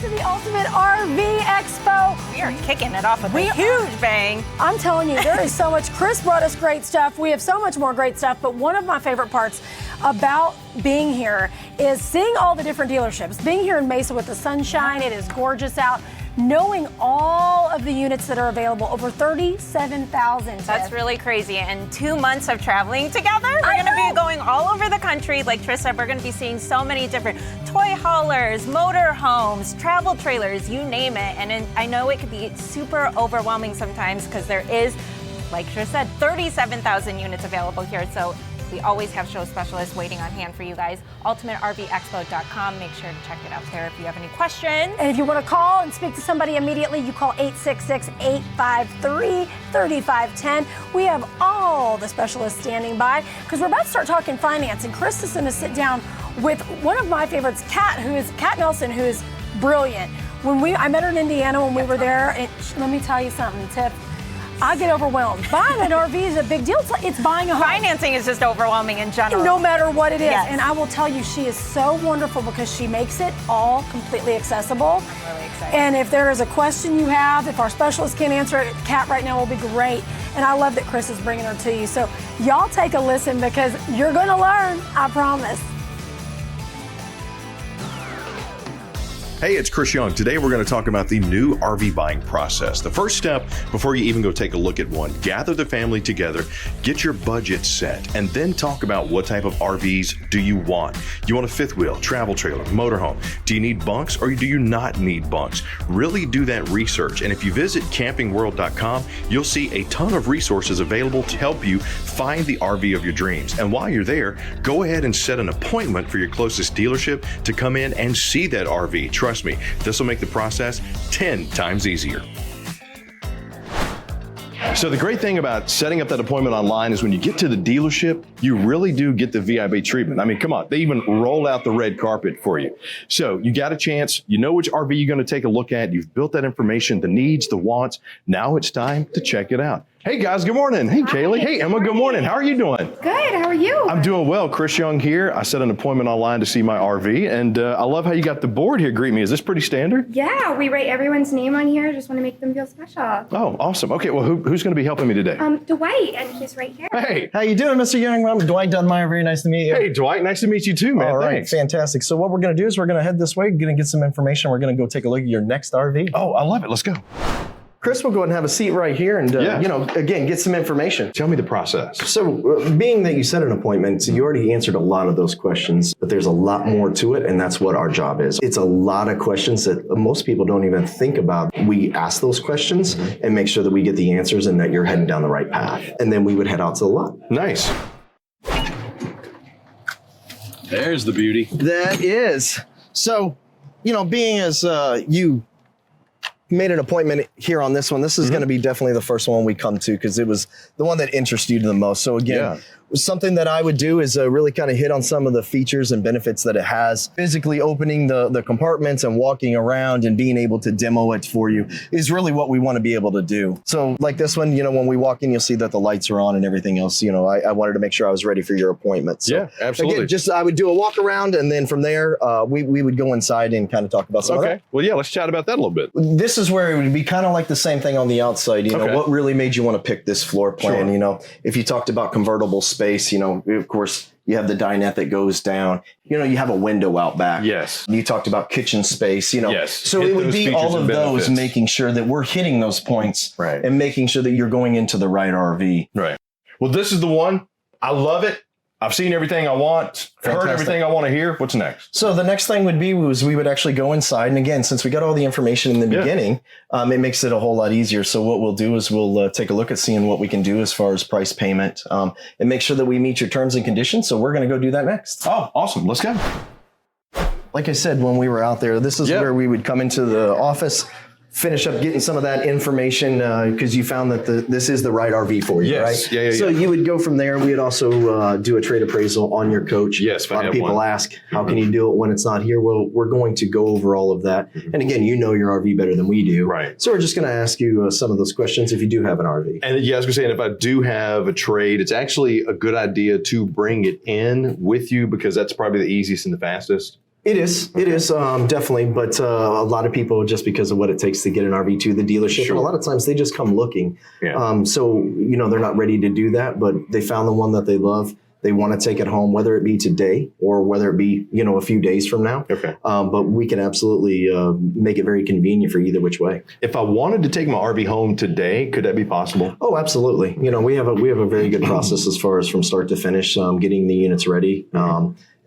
to the Ultimate RV Expo. We are kicking it off with a huge bang. I'm telling you, there is so much. Chris brought us great stuff. We have so much more great stuff, but one of my favorite parts about being here is seeing all the different dealerships. Being here in Mesa with the sunshine, it is gorgeous out. Knowing all of the units that are available, over 37,000. That's really crazy. And 2 months of traveling together, we're going to be going all over the country. Like Trish said, we're going to be seeing so many different toy haulers, motor homes, travel trailers, you name it. And I know it could be super overwhelming sometimes because there is, like Trish said, 37,000 units available here. So we always have show specialists waiting on hand for you guys. UltimateRVExpo.com. Make sure to check it out there if you have any questions. And if you want to call and speak to somebody immediately, you call 866-853-3510. We have all the specialists standing by because we're about to start talking finance. And Chris is going to sit down with one of my favorites, Kat Nelson, who is brilliant. I met her in Indiana when we were there. And let me tell you something, Tiff. I get overwhelmed. Buying an RV is a big deal. It's buying a home. Financing is just overwhelming in general. No matter what it is. Yes. And I will tell you, she is so wonderful because she makes it all completely accessible. I'm really excited. And if there is a question you have, if our specialist can't answer it, Kat right now will be great. And I love that Chris is bringing her to you. So y'all take a listen because you're going to learn, I promise. Hey, it's Chris Young. Today we're going to talk about the new RV buying process. The first step, before you even go take a look at one, gather the family together, get your budget set, and then talk about what type of RVs do you want. You want a fifth wheel, travel trailer, motorhome? Do you need bunks or do you not need bunks? Really do that research. And if you visit campingworld.com, you'll see a ton of resources available to help you find the RV of your dreams. And while you're there, go ahead and set an appointment for your closest dealership to come in and see that RV. Trust me, this will make the process 10 times easier. So the great thing about setting up that appointment online is when you get to the dealership, you really do get the VIP treatment. I mean, come on, they even roll out the red carpet for you. So you got a chance, you know which RV you're going to take a look at, you've built that information, the needs, the wants. Now it's time to check it out. Hey guys, good morning. Hey Kaylee. Hey Emma, good morning. How are you doing? Good, how are you? I'm doing well. Chris Young here. I set an appointment online to see my RV, and I love how you got the board here. Greet me. Is this pretty standard? Yeah, we write everyone's name on here. Just want to make them feel special. Oh, awesome. Okay, well, who's going to be helping me today? Dwight, and he's right here. Hey. How you doing, Mr. Young? I'm Dwight Dunmeyer. Very nice to meet you. Hey, Dwight. Nice to meet you too, man. All right, Thanks. fantastic. So what we're going to do is we're going to head this way, going to get some information. We're going to go take a look at your next RV. Oh, I love it. Let's go. Chris, we'll go ahead and have a seat right here and, again, get some information. Tell me the process. So being that you set an appointment, you already answered a lot of those questions, but there's a lot more to it, and that's what our job is. It's a lot of questions that most people don't even think about. We ask those questions and make sure that we get the answers and that you're heading down the right path. And then we would head out to the lot. Nice. There's the beauty. That is. So, being as you made an appointment here on this one, this is going to be definitely the first one we come to because it was the one that interested you the most. So again, something that I would do is really kind of hit on some of the features and benefits that it has. Physically opening the compartments and walking around and being able to demo it for you is really what we want to be able to do. So like this one, when we walk in, you'll see that the lights are on and everything else. I wanted to make sure I was ready for your appointment. So yeah, absolutely. Again, I would do a walk around, and then from there, we would go inside and kind of talk about some of that. Okay. Well, yeah, let's chat about that a little bit. This is where it would be kind of like the same thing on the outside. What really made you want to pick this floor plan? Sure. If you talked about convertible space, of course, you have the dinette that goes down. You have a window out back. Yes. You talked about kitchen space. Yes. So it would be all of those, making sure that we're hitting those points, right, and making sure that you're going into the right RV. Right. Well, this is the one. I love it. I've seen everything I want, heard everything I want to hear. What's next? So the next thing would be we would actually go inside. And again, since we got all the information in the beginning, it makes it a whole lot easier. So what we'll do is we'll take a look at seeing what we can do as far as price payment and make sure that we meet your terms and conditions. So we're going to go do that next. Oh, awesome. Let's go. Like I said, when we were out there, this is where we would come into the office, finish up getting some of that information because you found that this is the right RV for you, right? Yeah. So you would go from there. We would also do a trade appraisal on your coach. Yes, a lot of people ask, how can you do it when it's not here? Well, we're going to go over all of that. And again, you know your RV better than we do. Right. So we're just going to ask you some of those questions if you do have an RV. And yeah, I was going to say, and if I do have a trade, it's actually a good idea to bring it in with you because that's probably the easiest and the fastest. It is. It is definitely. But a lot of people, just because of what it takes to get an RV to the dealership, Sure. and a lot of times they just come looking. Yeah. So, they're not ready to do that, but they found the one that they love. They want to take it home, whether it be today or whether it be, a few days from now. Okay. But we can absolutely make it very convenient for either which way. If I wanted to take my RV home today, could that be possible? Oh, absolutely. We have a very good process as far as from start to finish, getting the units ready.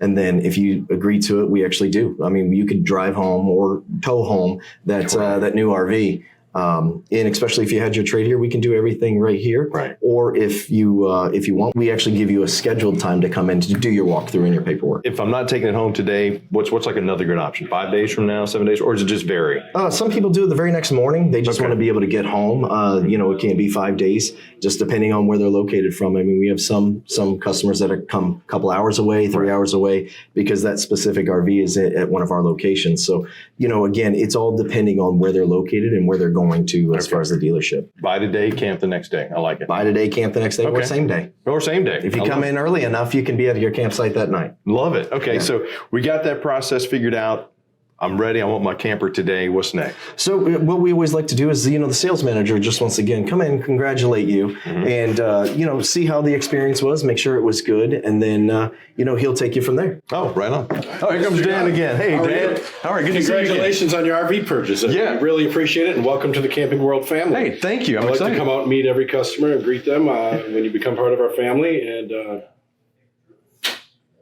And then if you agree to it, we actually do. I mean, you could drive home or tow home that new RV. And especially if you had your trade here, we can do everything right here. Right. Or if you want, we actually give you a scheduled time to come in to do your walkthrough and your paperwork. If I'm not taking it home today, what's like another good option? 5 days from now, 7 days, or does it just vary? Some people do it the very next morning. They just Okay. want to be able to get home. It can be 5 days, just depending on where they're located from. I mean, we have some customers that are come a couple hours away, 3 hours away, because that specific RV is at one of our locations. So, again, it's all depending on where they're located and where they're going to as far as the dealership. Buy today, camp the next day. I like it. Buy today, camp the next day, or Okay. same day. Or same day. If you come in early enough, you can be at your campsite that night. Love it. Okay, so we got that process figured out. I'm ready. I want my camper today. What's next? So what we always like to do is, the sales manager just once again come in, congratulate you, and see how the experience was, make sure it was good, and then he'll take you from there. Oh, right on. Oh, here comes Dan again. Hey, Dan. All right, good to see you again. Congratulations on your RV purchase. Yeah. I really appreciate it, and welcome to the Camping World family. Hey, thank you. I'm I'd like excited. to come out and meet every customer and greet them when you become part of our family. And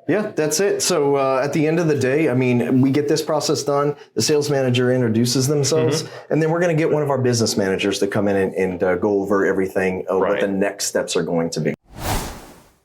Yeah, that's it. So at the end of the day, I mean, we get this process done. The sales manager introduces themselves, and then we're going to get one of our business managers to come in and go over everything, what the next steps are going to be.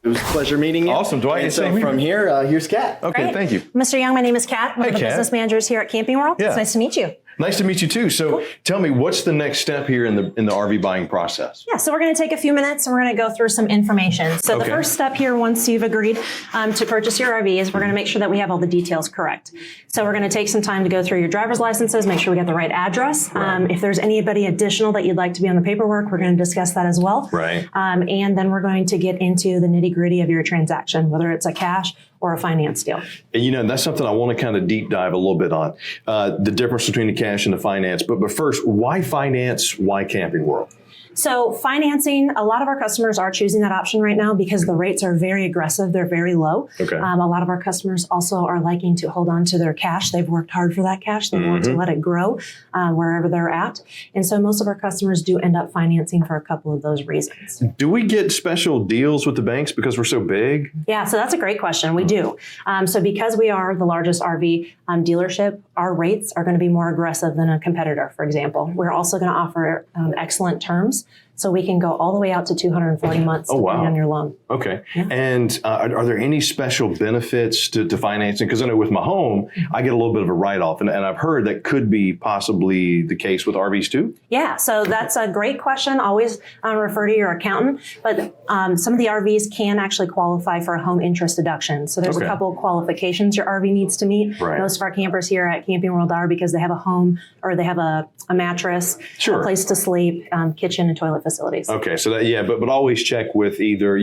It was a pleasure meeting you. Awesome. Do I And get so same here? from here, here's Kat. Okay, Great. thank you. Mr. Young, my name is Kat. I'm one of the Kat. business managers here at Camping World. Yeah. It's nice to meet you. Nice to meet you too. So tell me, what's the next step here in the RV buying process? Yeah, so we're going to take a few minutes and we're going to go through some information. So Okay. the first step here, once you've agreed to purchase your RV, is we're going to make sure that we have all the details correct. So we're going to take some time to go through your driver's licenses, make sure we got the right address. If there's anybody additional that you'd like to be on the paperwork, we're going to discuss that as well. Right. And then we're going to get into the nitty gritty of your transaction, whether it's a cash or a finance deal. And that's something I want to kind of deep dive a little bit on, the difference between the cash and the finance. But first, why finance? Why Camping World? So financing, a lot of our customers are choosing that option right now because the rates are very aggressive. They're very low. Okay. A lot of our customers also are liking to hold on to their cash. They've worked hard for that cash. They want to let it grow wherever they're at. And so most of our customers do end up financing for a couple of those reasons. Do we get special deals with the banks because we're so big? Yeah, so that's a great question. We do. So because we are the largest RV dealership, our rates are going to be more aggressive than a competitor, for example. We're also going to offer excellent terms. So we can go all the way out to 240 months depending on your loan. Okay. Yeah. And are there any special benefits to financing? Because I know with my home, I get a little bit of a write-off. And I've heard that could be possibly the case with RVs too? Yeah, so that's a great question. Always refer to your accountant. But some of the RVs can actually qualify for a home interest deduction. So there's a couple of qualifications your RV needs to meet. Right. Most of our campers here at Camping World are because they have a home or they have a mattress, a place to sleep, kitchen and toilet facilities. Okay, so but always check with either,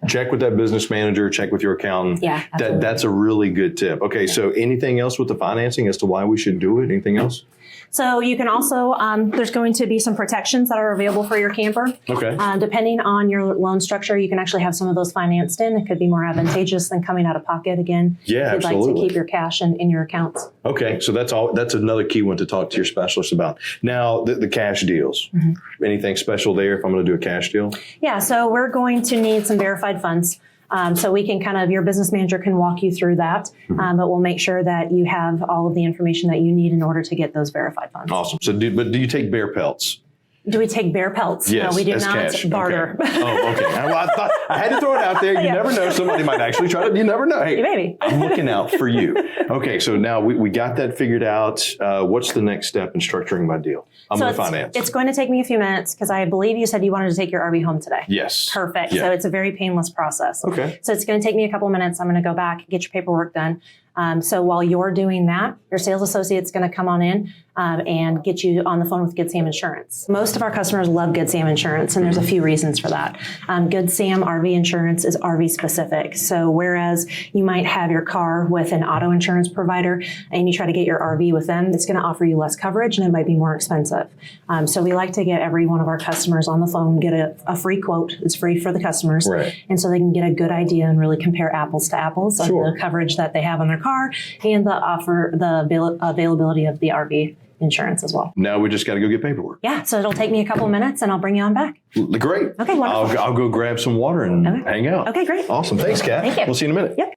check with that business manager, check with your accountant. Yeah, absolutely. That's a really good tip. Okay, so anything else with the financing as to why we should do it? Anything else? So you can also, there's going to be some protections that are available for your camper. Okay. Depending on your loan structure, you can actually have some of those financed in. It could be more advantageous than coming out of pocket again. Yeah, if you'd like to keep your cash in your accounts. Okay, so that's another key one to talk to your specialist about. Now, the cash deals. Anything special there if I'm going to do a cash deal? Yeah, so we're going to need some verified funds. So we can your business manager can walk you through that, but we'll make sure that you have all of the information that you need in order to get those verified funds. Awesome. So do you take bear pelts? Do we take bear pelts? Yes, No, we do as not cash. barter. Okay. Oh, okay. Well, I thought I had to throw it out there. You never know. Somebody might actually try to. You never know. Hey, Maybe. I'm looking out for you. Okay, so now we got that figured out. What's the next step in structuring my deal? I'm going to finance. It's going to take me a few minutes because I believe you said you wanted to take your RV home today. Yes. Perfect. Yeah. So it's a very painless process. Okay. So it's going to take me a couple of minutes. I'm going to go back, get your paperwork done. So while you're doing that, your sales associate's going to come on in. and get you on the phone with Good Sam Insurance. Most of our customers love Good Sam Insurance, and there's a few reasons for that. Good Sam RV Insurance is RV specific. So whereas you might have your car with an auto insurance provider and you try to get your RV with them, it's going to offer you less coverage and it might be more expensive. So we like to get every one of our customers on the phone, get a free quote. It's free for the customers. Right. And so they can get a good idea and really compare apples to apples on the coverage that they have on their car and the availability of the RV insurance as well. Now we just got to go get paperwork. Yeah, so it'll take me a couple minutes and I'll bring you on back. Great. Okay, wonderful. I'll go grab some water and hang out. Okay, great. Awesome. Thanks, Kat. Thank you. We'll see you in a minute. Yep.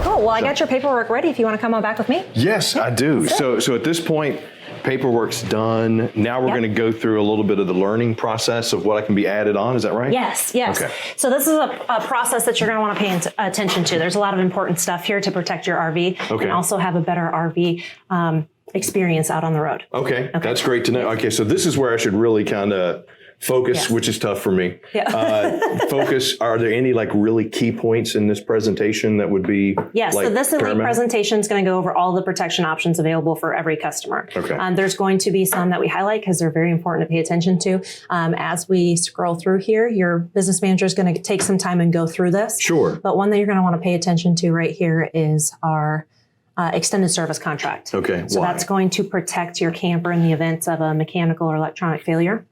Cool. Well, I got your paperwork ready if you want to come on back with me. Yes, I do. So at this point, paperwork's done. Now we're going to go through a little bit of the learning process of what can be added on. Is that right? Yes. Okay. So this is a process that you're going to want to pay attention to. There's a lot of important stuff here to protect your RV and also have a better RV experience out on the road. Okay. That's great to know. Okay, so this is where I should really kind of focus, which is tough for me. Yeah. Focus. Are there any like really key points in this presentation that would be? Yes. Like, so this elite paramount? presentation is going to go over all the protection options available for every customer. Okay. There's going to be some that we highlight because they're very important to pay attention to. As we scroll through here, your business manager is going to take some time and go through this. Sure. But one that you're going to want to pay attention to right here is our extended service contract. Okay. So that's going to protect your camper in the event of a mechanical or electronic failure.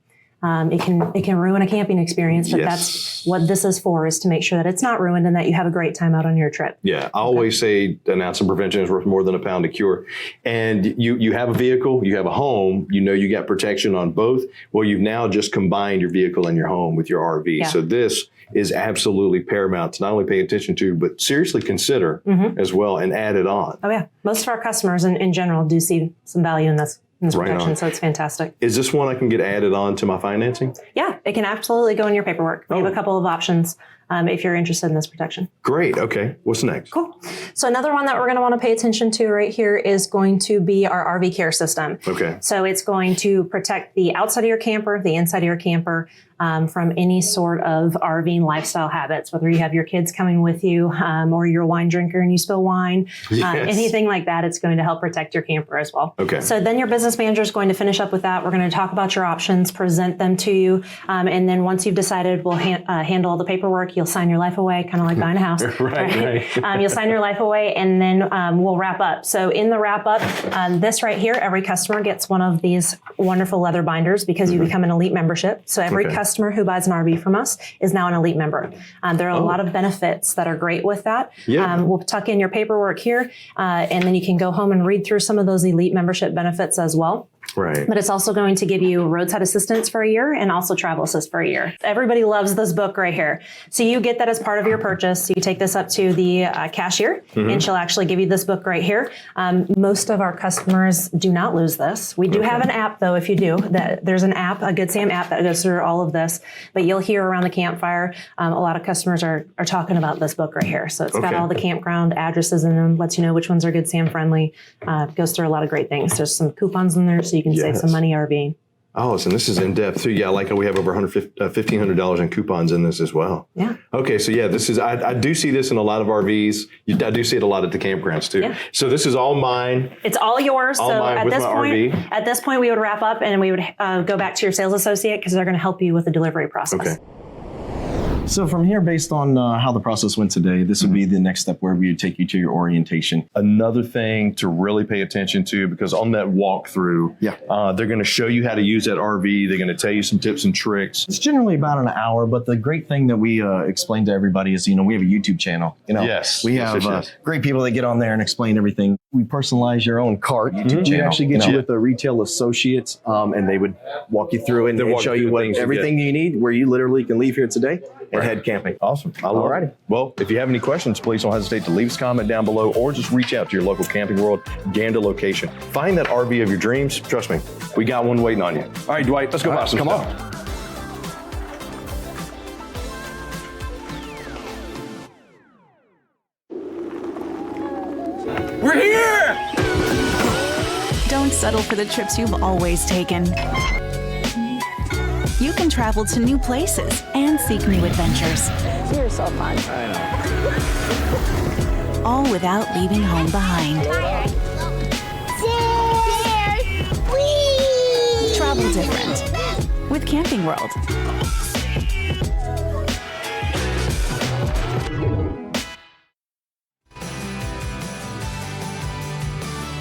It can ruin a camping experience, but that's what this is for, is to make sure that it's not ruined and that you have a great time out on your trip. Yeah, I always say an ounce of prevention is worth more than a pound of cure. And you have a vehicle, you have a home, you got protection on both. Well, you've now just combined your vehicle and your home with your RV. Yeah. So this is absolutely paramount to not only pay attention to, but seriously consider as well and add it on. Oh yeah, most of our customers in general do see some value in this protection, on. so it's fantastic. Is this one I can get added on to my financing? Yeah, it can absolutely go in your paperwork. We have a couple of options if you're interested in this protection. Great. Okay. What's next? Cool. So another one that we're going to want to pay attention to right here is going to be our RV care system. Okay. So it's going to protect the outside of your camper, the inside of your camper, from any sort of RVing lifestyle habits, whether you have your kids coming with you or you're a wine drinker and you spill wine, anything like that, it's going to help protect your camper as well. Okay. So then your business manager is going to finish up with that. We're going to talk about your options, present them to you, and then once you've decided, we'll handle all the paperwork. You'll sign your life away, kind of like buying a house. Right. You'll sign your life away, and then we'll wrap up. So in the wrap up, this right here, every customer gets one of these wonderful leather binders because you become an elite membership. So every customer who buys an RV from us is now an elite member. There are a lot of benefits that are great with that. Yeah. We'll tuck in your paperwork here, and then you can go home and read through some of those elite membership benefits as well. Right. But it's also going to give you roadside assistance for a year and also travel assist for a year. Everybody loves this book right here. So you get that as part of your purchase. You take this up to the cashier and she'll actually give you this book right here. Most of our customers do not lose this. We do have an app though, if you do. There's an app, a Good Sam app that goes through all of this. But you'll hear around the campfire, a lot of customers are talking about this book right here. So it's got all the campground addresses in them, lets you know which ones are Good Sam friendly, goes through a lot of great things. There's some coupons in there so you can save some money RVing. Oh, so this is in depth too. Yeah, I like how we have over $1,500 in coupons in this as well. Yeah. Okay, so yeah, this is I do see this in a to lot of RVs. I do see it a lot at the campgrounds too. Yeah. So this is all mine. It's all yours. All so mine at with this my point, RV. at this point, we would wrap up and we would go back to your sales associate because they're going to help you with the delivery process. Okay. So from here, based on how the process went today, this would be the next step where we would take you to your orientation. Another thing to really pay attention to, because on that walkthrough, they're going to show you how to use that RV. They're going to tell you some tips and tricks. It's generally about an hour, but the great thing that we explain to everybody is, we have a YouTube channel. We have great people that get on there and explain everything. We personalize your own cart YouTube channel. We actually get you with the retail associates, and they would walk you through and show you everything you need, where you literally can leave here today and head camping. Awesome. Alrighty. Well, if you have any questions, please don't hesitate to leave us a comment down below or just reach out to your local Camping World Gander location. Find that RV of your dreams. Trust me, we got one waiting on you. All right, Dwight, let's go buy some stuff. Come on. We're here! Don't settle for the trips you've always taken. You can travel to new places and seek new adventures. You're so fun. I know. All without leaving home behind. little different with Camping World.